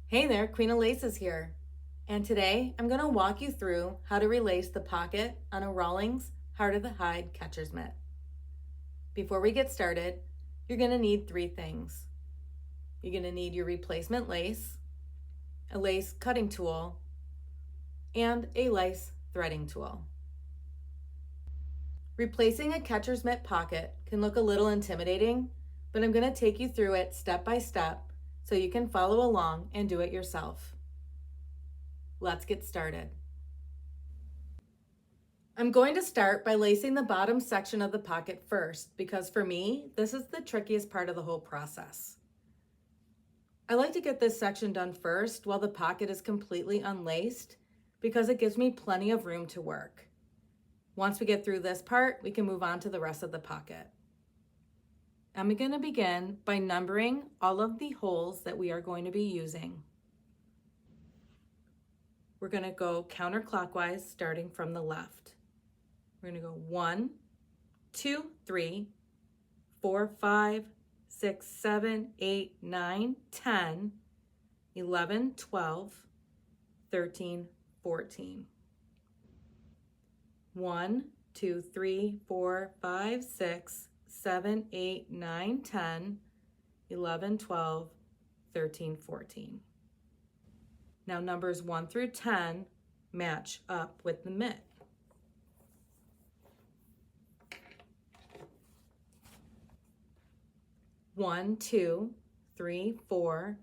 Hey there, Queen of Laces here. And today I'm going to walk you through how to relace the pocket on a Rawlings Heart of the Hide catcher's mitt. Before we get started, you're going to need three things. You're going to need your replacement lace, a lace cutting tool, and a lace threading tool. Replacing a catcher's mitt pocket can look a little intimidating, but I'm going to take you through it step by step so you can follow along and do it yourself. Let's get started. I'm going to start by lacing the bottom section of the pocket first because for me, this is the trickiest part of the whole process. I like to get this section done first while the pocket is completely unlaced because it gives me plenty of room to work. Once we get through this part, we can move on to the rest of the pocket. I'm going to begin by numbering all of the holes that we are going to be using. We're going to go counterclockwise starting from the left. We're going to go 1, 2, 3, 4, 5, 6, 7, 8, 9, 10, 11, 12, 13, 14. 1, 2, 3, 4, 5, 6, 7, 8, 9, 10, 11, 12, 13, 14. Now numbers 1 through 10 match up with the mitt. One, 2, 3, 4,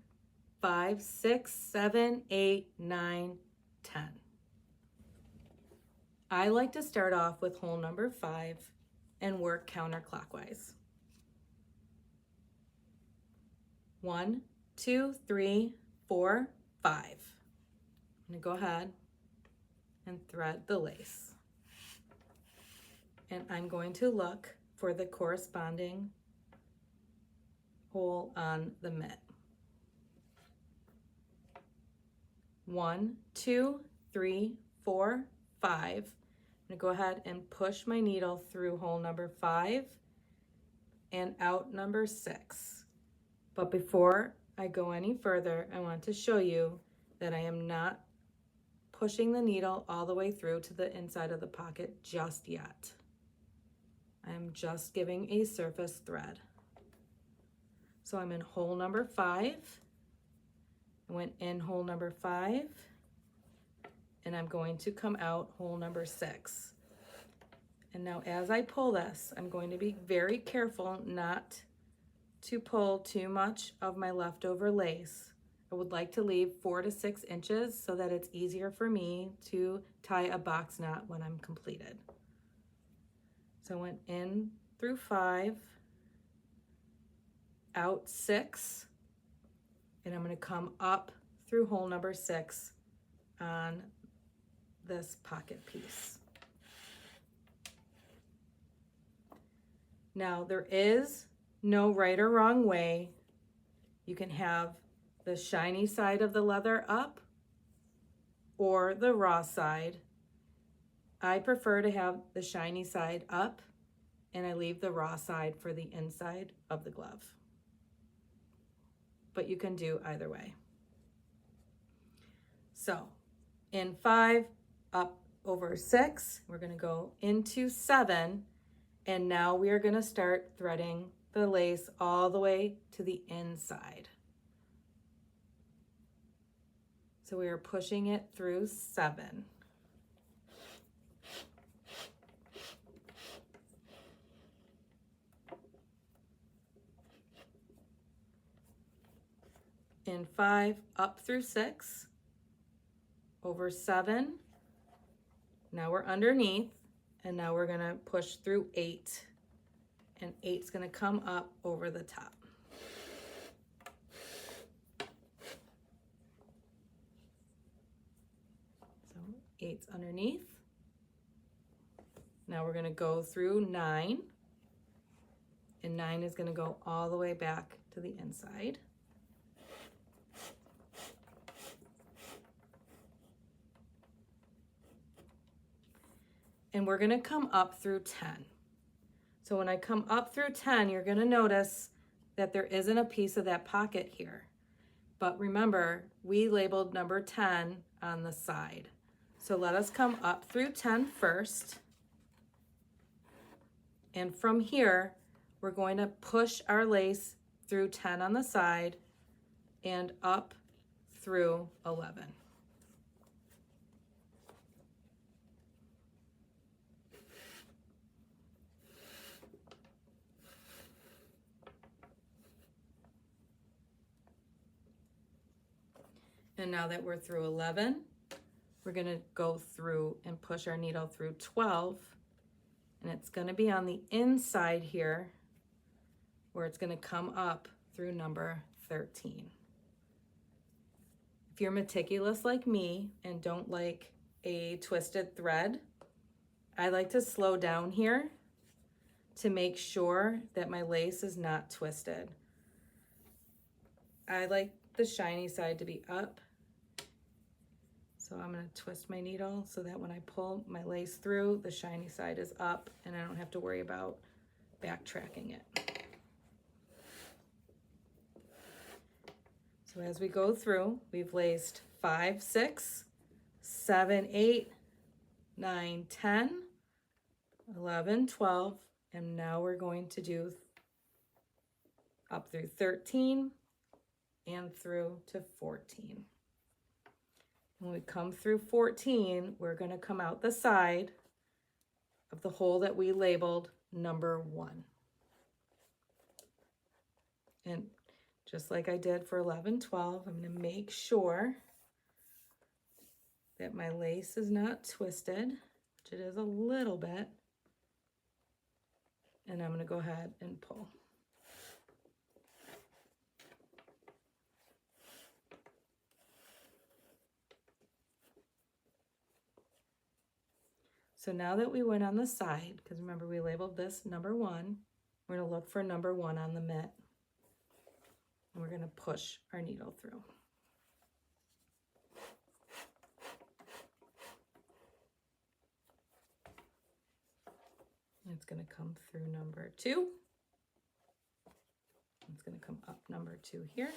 5, 6, 7, 8, 9, 10. I like to start off with hole number 5 and work counterclockwise. 1, 2, 3, 4, 5. I'm going to go ahead and thread the lace. And I'm going to look for the corresponding hole on the mitt. 1, 2, 3, 4, 5. I'm going to go ahead and push my needle through hole number 5 and out number 6. But before I go any further, I want to show you that I am not pushing the needle all the way through to the inside of the pocket just yet. I'm just giving a surface thread. So I'm in hole number 5. I went in hole number 5, and I'm going to come out hole number 6. And now as I pull this, I'm going to be very careful not to pull too much of my leftover lace. I would like to leave 4 to 6 inches so that it's easier for me to tie a box knot when I'm completed. So I went in through 5, out 6, and I'm going to come up through hole number 6 on this pocket piece. Now there is no right or wrong way. You can have the shiny side of the leather up or the raw side. I prefer to have the shiny side up, and I leave the raw side for the inside of the glove. But you can do either way. So in 5, up over 6, we're going to go into 7, and now we are going to start threading the lace all the way to the inside. So we are pushing it through 7. In 5, up through 6, over 7. Now we're underneath, and now we're gonna push through 8, and 8's gonna come up over the top. So 8's underneath. Now we're gonna go through 9, and 9 is gonna go all the way back to the inside. And we're gonna come up through 10. So when I come up through 10, you're gonna notice that there isn't a piece of that pocket here. But remember, we labeled number 10 on the side. So let us come up through 10 first. And from here, we're going to push our lace through 10 on the side and up through 11. And now that we're through 11, we're going to go through and push our needle through 12. And it's going to be on the inside here where it's going to come up through number 13. If you're meticulous like me and don't like a twisted thread, I like to slow down here to make sure that my lace is not twisted. I like the shiny side to be up. So I'm going to twist my needle so that when I pull my lace through, the shiny side is up and I don't have to worry about backtracking it. So as we go through, we've laced 5, 6, 7, 8, 9, 10, 11, 12, and now we're going to do up through 13 and through to 14. When we come through 14, we're going to come out the side of the hole that we labeled number 1. And just like I did for 11, 12, I'm going to make sure that my lace is not twisted, which it is a little bit. And I'm going to go ahead and pull. So now that we went on the side, because remember we labeled this number 1, we're going to look for number 1 on the mitt. And we're going to push our needle through. And it's going to come through number 2. It's going to come up number 2 here.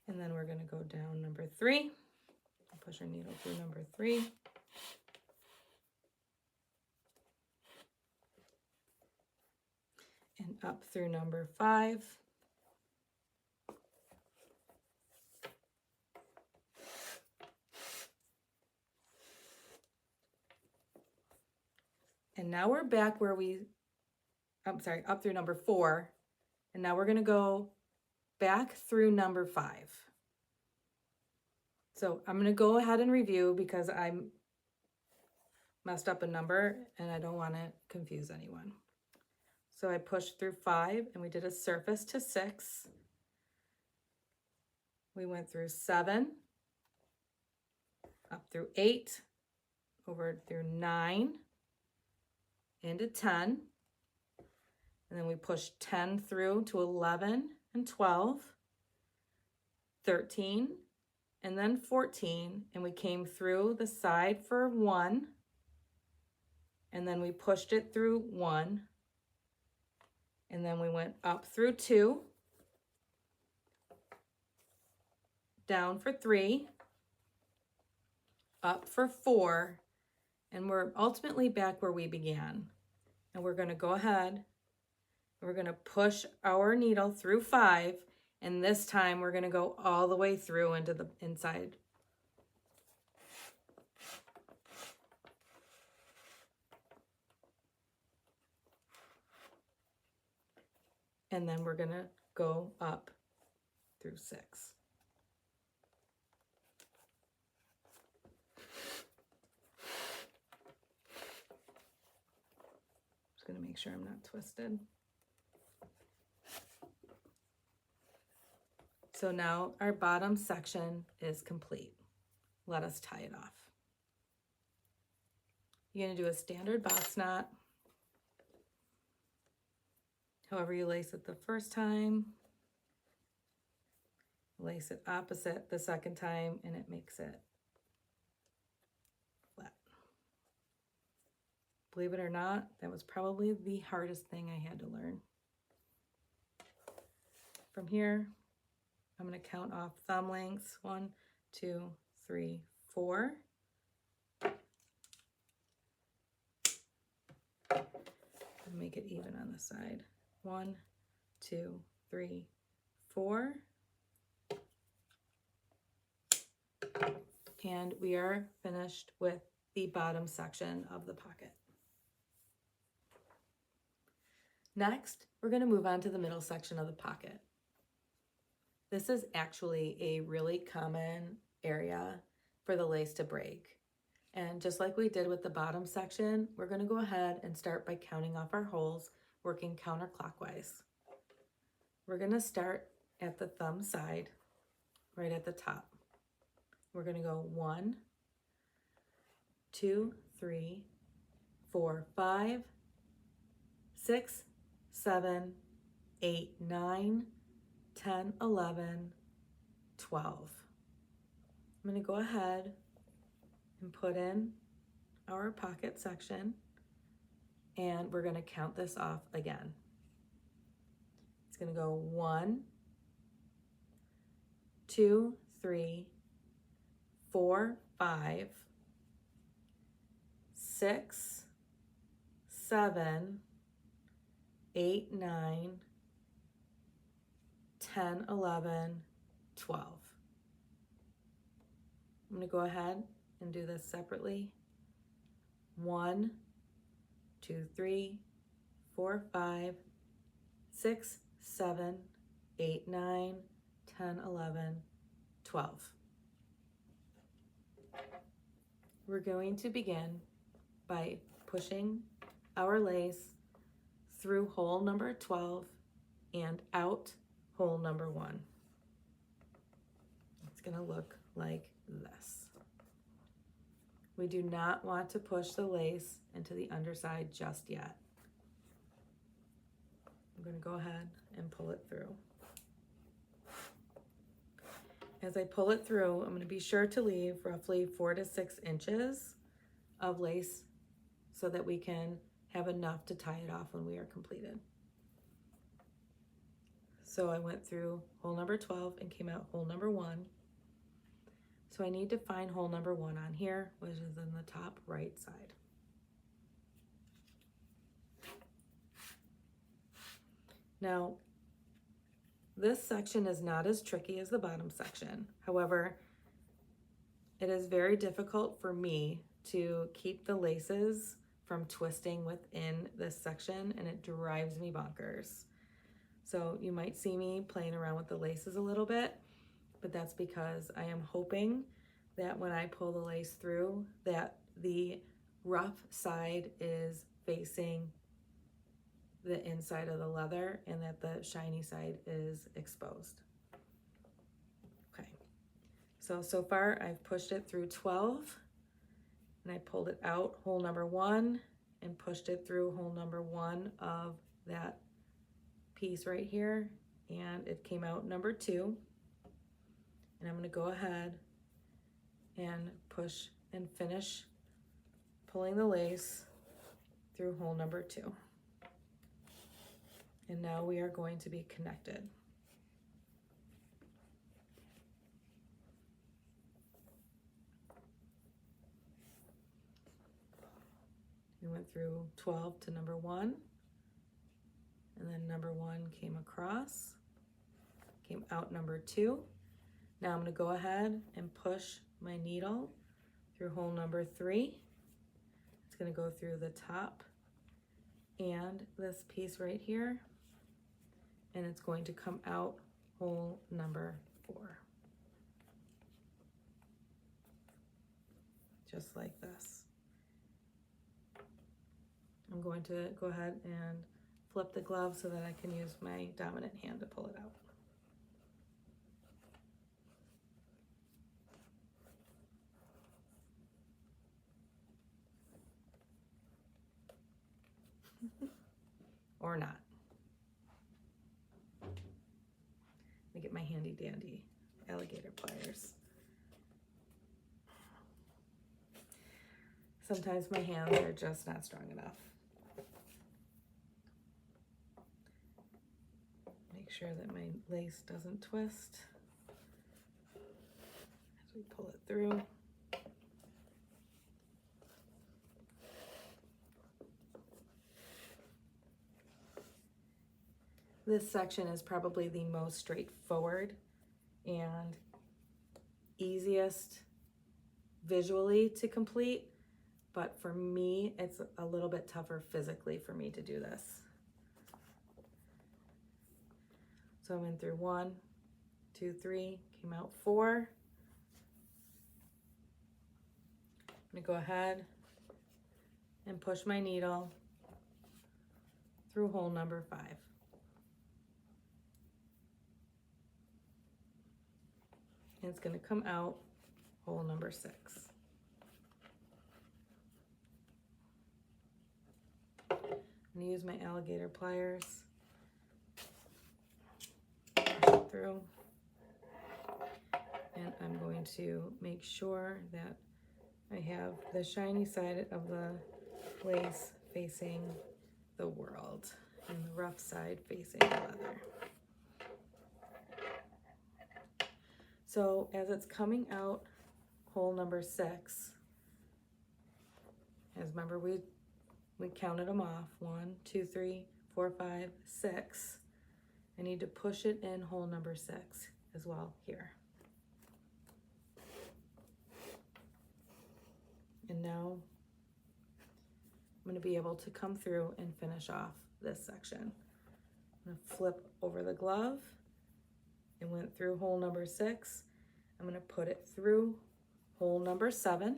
And then we're going to go down number 3. Push our needle through number 3. And up through number 5. And now we're back where up through number 4. And now we're going to go back through number 5. So I'm going to go ahead and review because I messed up a number and I don't want to confuse anyone. So I pushed through 5 and we did a surface to 6. We went through 7, up through 8, over through 9, into 10. And then we pushed 10 through to 11 and 12, 13, and then 14, and we came through the side for 1, and then we pushed it through 1, and then we went up through 2, down for 3, up for 4, and we're ultimately back where we began. And we're going to go ahead, we're going to push our needle through 5, and this time we're going to go all the way through into the inside. And then we're going to go up through 6. Just going to make sure I'm not twisted. So now our bottom section is complete. Let us tie it off. You're going to do a standard box knot. However you lace it the first time. Lace it opposite the second time and it makes it flat. Believe it or not, that was probably the hardest thing I had to learn. From here, I'm going to count off thumb lengths. 1, 2, 3, 4. And make it even on the side. 1, 2, 3, 4. And we are finished with the bottom section of the pocket. Next, we're going to move on to the middle section of the pocket. This is actually a really common area for the lace to break. And just like we did with the bottom section, we're going to go ahead and start by counting off our holes, working counterclockwise. We're going to start at the thumb side, right at the top. We're going to go 1, 2, 3, 4, 5, 6, 7, 8, 9, 10, 11, 12. I'm going to go ahead and put in our pocket section, and we're going to count this off again. It's going to go 1, 2, 3, 4, 5, 6, 7, 8, 9, 10, 11, 12. I'm going to go ahead and do this separately. 1, 2, 3, 4, 5, 6, 7, 8, 9, 10, 11, 12. We're going to begin by pushing our lace through hole number 12 and out hole number 1. It's going to look like this. We do not want to push the lace into the underside just yet. I'm going to go ahead and pull it through. As I pull it through, I'm going to be sure to leave roughly 4 to 6 inches of lace so that we can have enough to tie it off when we are completed. So I went through hole number 12 and came out hole number 1. So I need to find hole number 1 on here, which is in the top right side. Now, this section is not as tricky as the bottom section. However, it is very difficult for me to keep the laces from twisting within this section, and it drives me bonkers. So you might see me playing around with the laces a little bit, but that's because I am hoping that when I pull the lace through, that the rough side is facing the inside of the leather and that the shiny side is exposed. Okay, so far I've pushed it through 12 and I pulled it out hole number 1 and pushed it through hole number 1 of that piece right here, and it came out number 2. And I'm going to go ahead and push and finish pulling the lace through hole number 2. And now we are going to be connected. We went through 12 to number 1, and then number 1 came across, came out number 2. Now I'm going to go ahead and push my needle through hole number 3. It's going to go through the top and this piece right here, and it's going to come out hole number 4. Just like this. I'm going to go ahead and flip the glove so that I can use my dominant hand to pull it out. Or not. Let me get my handy dandy alligator pliers. Sometimes my hands are just not strong enough. Make sure that my lace doesn't twist as we pull it through. This section is probably the most straightforward and easiest visually to complete, but for me, it's a little bit tougher physically for me to do this. So I went through 1, 2, 3, came out 4. I'm gonna go ahead and push my needle through hole number 5. And it's gonna come out hole number 6. I'm gonna use my alligator pliers, push it through, and I'm going to make sure that I have the shiny side of the lace facing the world and the rough side facing the leather. So as it's coming out hole number 6, as remember we counted them off, 1, 2, 3, 4, 5, 6. I need to push it in hole number 6 as well here. And now I'm going to be able to come through and finish off this section. I'm going to flip over the glove. It went through hole number 6. I'm going to put it through hole number 7.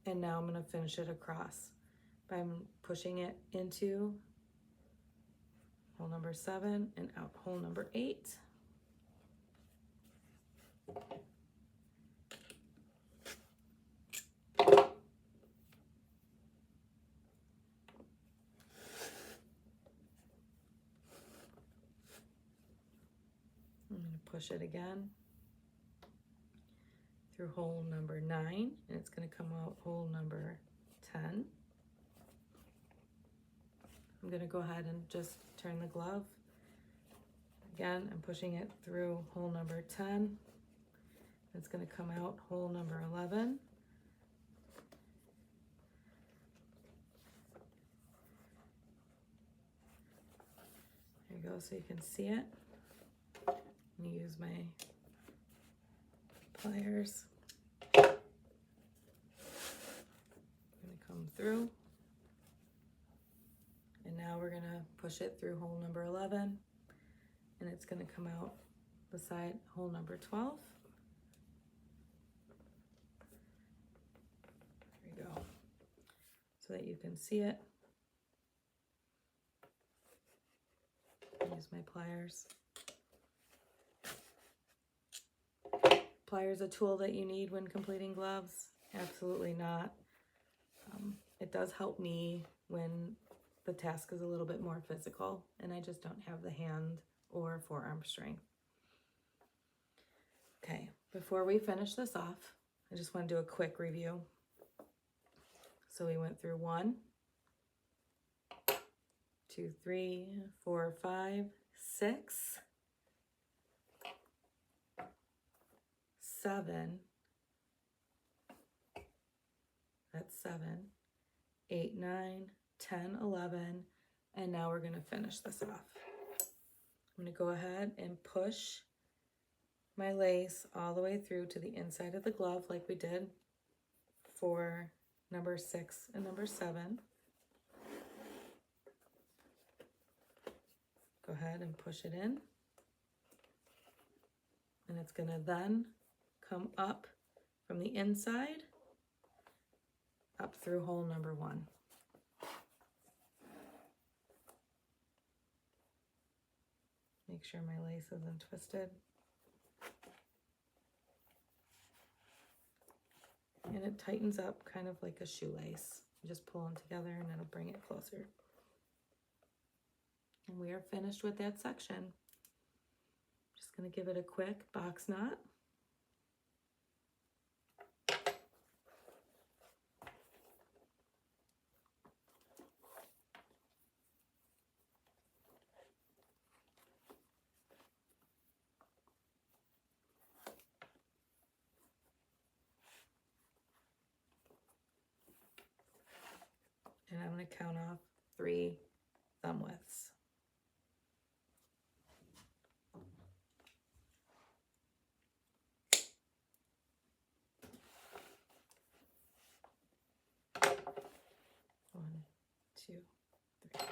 And now I'm going to finish it across by pushing it into hole number 7 and out hole number 8. I'm going to push it again through hole number 9, and it's going to come out hole number 10. I'm going to go ahead and just turn the glove. Again, I'm pushing it through hole number 10. It's going to come out hole number 11. There you go, so you can see it. I'm going to use my pliers. I'm going to come through. And now we're going to push it through hole number 11. And it's going to come out beside hole number 12. There we go. So that you can see it. Use my pliers. Pliers a tool that you need when completing gloves? Absolutely not. It does help me when the task is a little bit more physical and I just don't have the hand or forearm strength. Okay, before we finish this off, I just want to do a quick review. So we went through 1, 2, 3, 4, 5, 6, 7, that's 7, 8, 9, 10, 11, and now we're going to finish this off. I'm going to go ahead and push my lace all the way through to the inside of the glove like we did for number 6 and number 7. Go ahead and push it in. And it's going to then come up from the inside up through hole number 1. Make sure my lace isn't twisted. And it tightens up kind of like a shoelace. You just pull them together and it'll bring it closer. And we are finished with that section. Just going to give it a quick box knot. And I'm going to count off 3 thumb widths. One, two, three.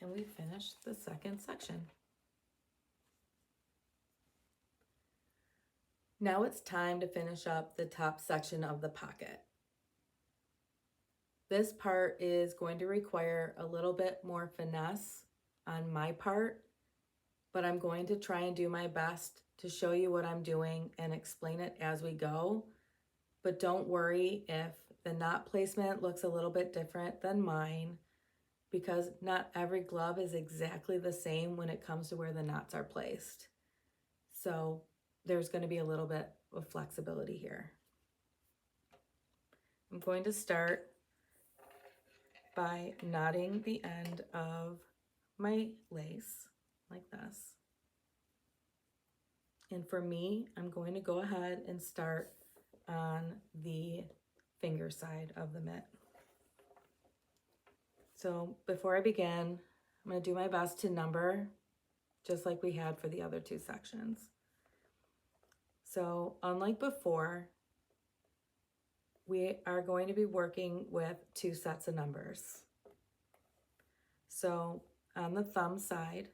And we finished the second section. Now it's time to finish up the top section of the pocket. This part is going to require a little bit more finesse on my part, but I'm going to try and do my best to show you what I'm doing and explain it as we go. But don't worry if the knot placement looks a little bit different than mine, because not every glove is exactly the same when it comes to where the knots are placed. So there's going to be a little bit of flexibility here. I'm going to start by knotting the end of my lace like this. And for me, I'm going to go ahead and start on the finger side of the mitt. So before I begin, I'm going to do my best to number just like we had for the other 2 sections. So unlike before, we are going to be working with 2 sets of numbers. So on the thumb side,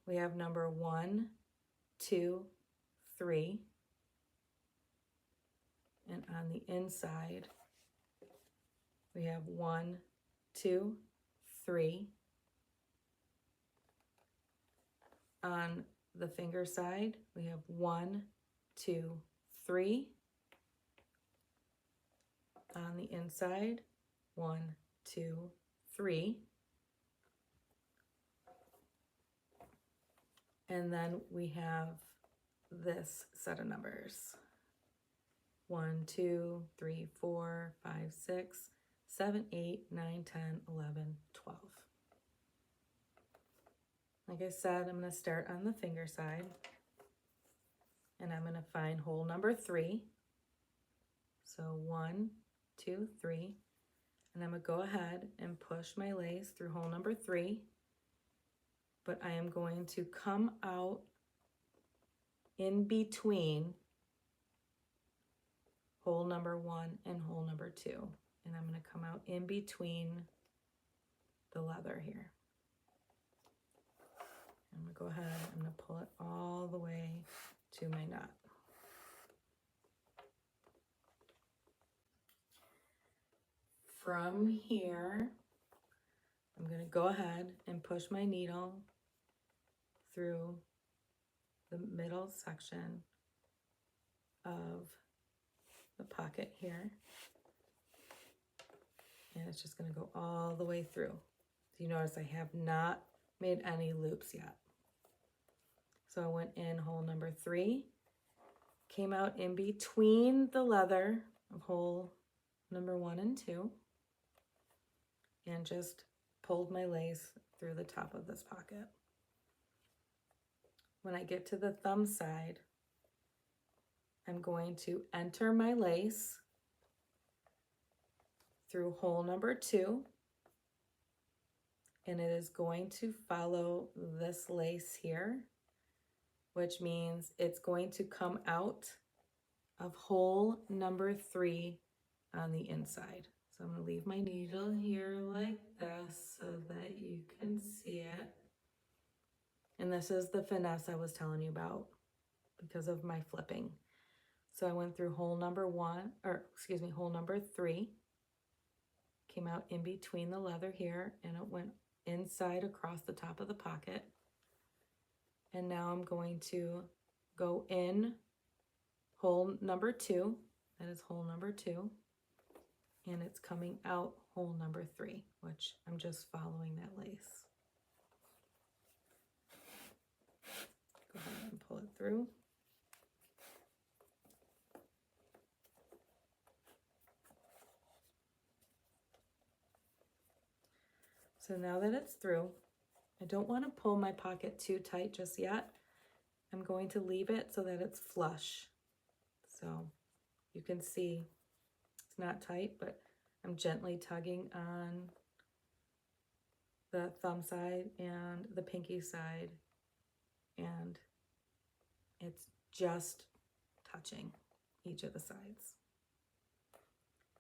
we have number 1, 2, 3. And on the inside, we have 1, 2, 3. On the finger side, we have 1, 2, 3. On the inside, 1, 2, 3. And then we have this set of numbers. 1, 2, 3, 4, 5, 6, 7, 8, 9, 10, 11, 12. Like I said, I'm going to start on the finger side, and I'm going to find hole number 3. So 1, 2, 3, and I'm going to go ahead and push my lace through hole number 3, but I am going to come out in between hole number 1 and hole number 2, and I'm going to come out in between the leather here. I'm going to go ahead, I'm going to pull it all the way to my knot. From here, I'm going to go ahead and push my needle through the middle section of the pocket here. And it's just going to go all the way through. So you notice I have not made any loops yet. So I went in hole number 3, came out in between the leather of hole number 1 and 2, and just pulled my lace through the top of this pocket. When I get to the thumb side, I'm going to enter my lace through hole number 2, and it is going to follow this lace here, which means it's going to come out of hole number 3 on the inside. So I'm going to leave my needle here like this so that you can see it. And this is the finesse I was telling you about because of my flipping. So I went through hole number 3, came out in between the leather here, and it went inside across the top of the pocket. And now I'm going to go in hole number 2, that is hole number 2, and it's coming out hole number 3, which I'm just following that lace. Go ahead and pull it through. So now that it's through, I don't want to pull my pocket too tight just yet. I'm going to leave it so that it's flush. So you can see it's not tight, but I'm gently tugging on the thumb side and the pinky side, and it's just touching each of the sides.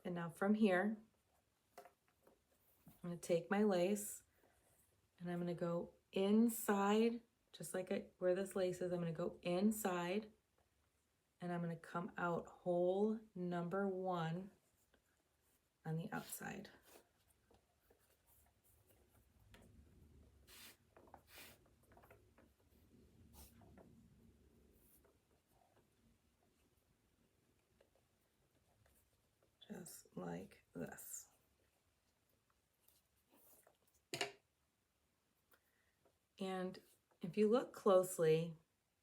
And now from here, I'm going to take my lace and I'm going to go inside, just like where this lace is. I'm going to go inside and I'm going to come out hole number 1 on the outside. Just like this. And if you look closely,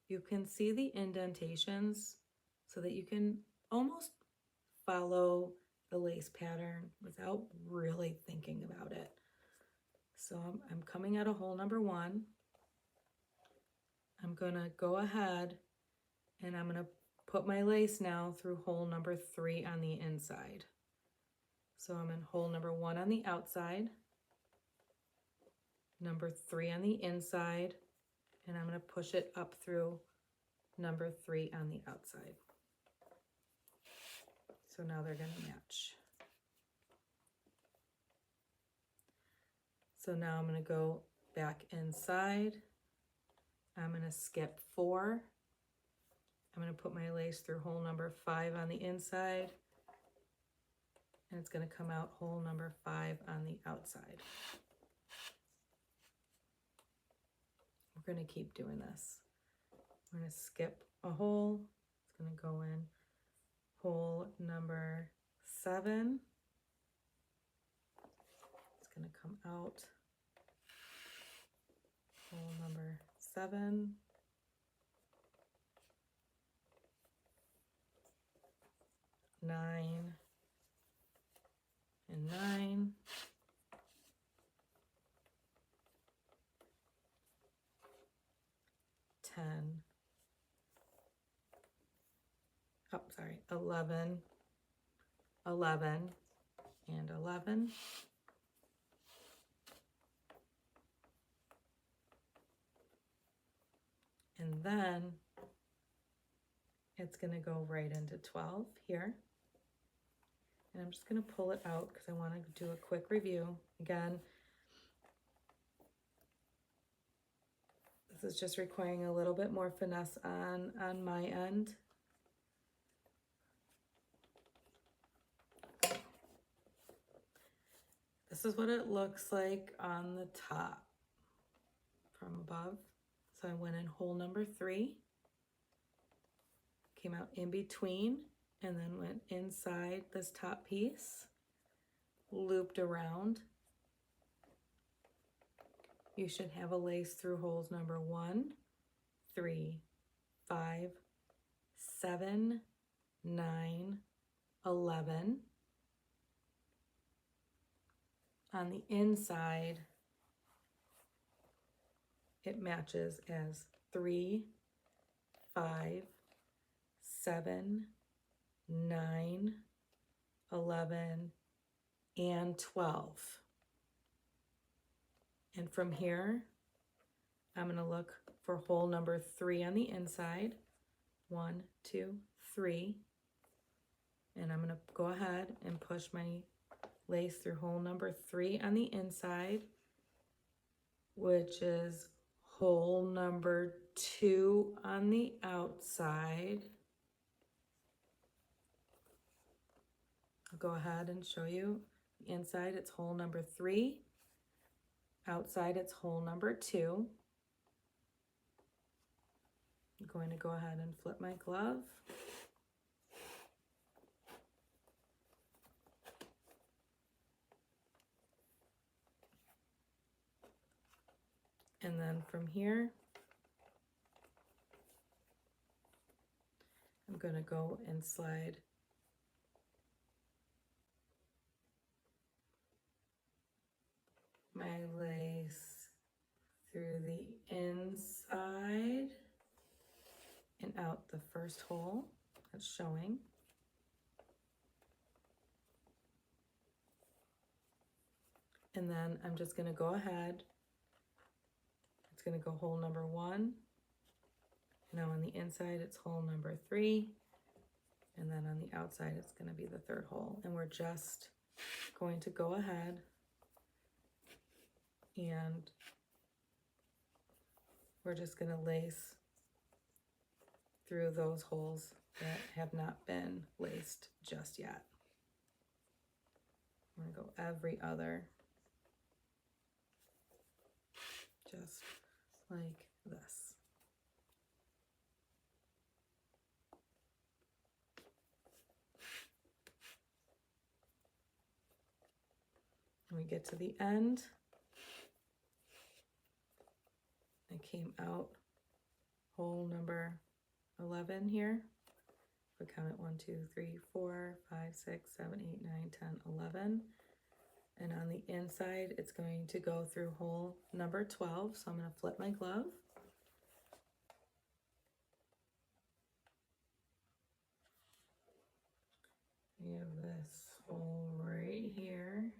you can see the indentations so that you can almost follow the lace pattern without really thinking about it. So I'm coming out of hole number 1. I'm going to go ahead and I'm going to put my lace now through hole number 3 on the inside. So I'm in hole number 1 on the outside, number 3 on the inside, and I'm going to push it up through number 3 on the outside. So now they're going to match. So now I'm going to go back inside. I'm going to skip 4. I'm going to put my lace through hole number 5 on the inside, and it's going to come out hole number 5 on the outside. We're going to keep doing this. We're going to skip a hole. It's going to go in hole number 7. It's going to come out hole number 7. Nine and 9. 10. Oh, sorry, 11, 11, and 11. And then it's going to go right into 12 here. And I'm just going to pull it out because I want to do a quick review. Again, this is just requiring a little bit more finesse on my end. This is what it looks like on the top from above. So I went in hole number 3, came out in between, and then went inside this top piece, looped around. You should have a lace through holes number 1, 3, 5, 7, 9, 11. On the inside, it matches as 3, 5, 7, 9, 11, and 12. And from here, I'm going to look for hole number 3 on the inside. 1, 2, 3. And I'm going to go ahead and push my lace through hole number 3 on the inside, which is hole number 2 on the outside. I'll go ahead and show you. Inside, it's hole number 3. Outside, it's hole number 2. I'm going to go ahead and flip my glove. And then from here, I'm going to go and slide my lace through the inside and out the first hole that's showing. And then I'm just going to go ahead. It's going to go hole number 1. Now on the inside, it's hole number 3. And then on the outside, it's going to be the 3rd hole. And we're just going to go ahead and we're just going to lace through those holes that have not been laced just yet. I'm going to go every other, just like this. When we get to the end, I came out hole number 11 here. We count it 1, 2, 3, 4, 5, 6, 7, 8, 9, 10, 11. And on the inside, it's going to go through hole number 12. So I'm going to flip my glove. We have this hole right here.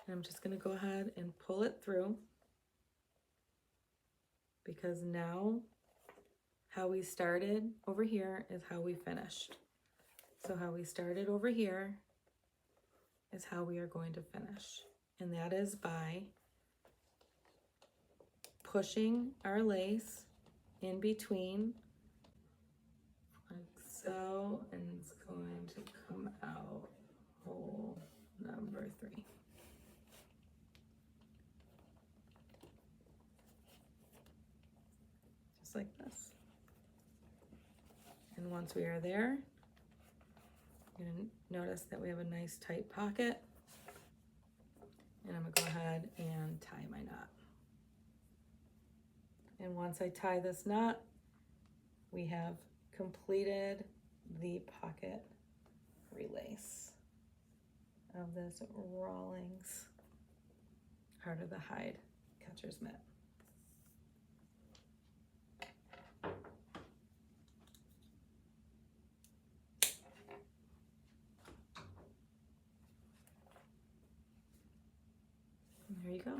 And I'm just going to go ahead and pull it through, because now how we started over here is how we finished. So how we started over here is how we are going to finish. And that is by pushing our lace in between like so, and it's going to come out hole number 3. Just like this. And once we are there, you're going to notice that we have a nice tight pocket. And I'm going to go ahead and tie my knot. And once I tie this knot, we have completed the pocket relace of this Rawlings Heart of the Hide catcher's mitt. And there you go.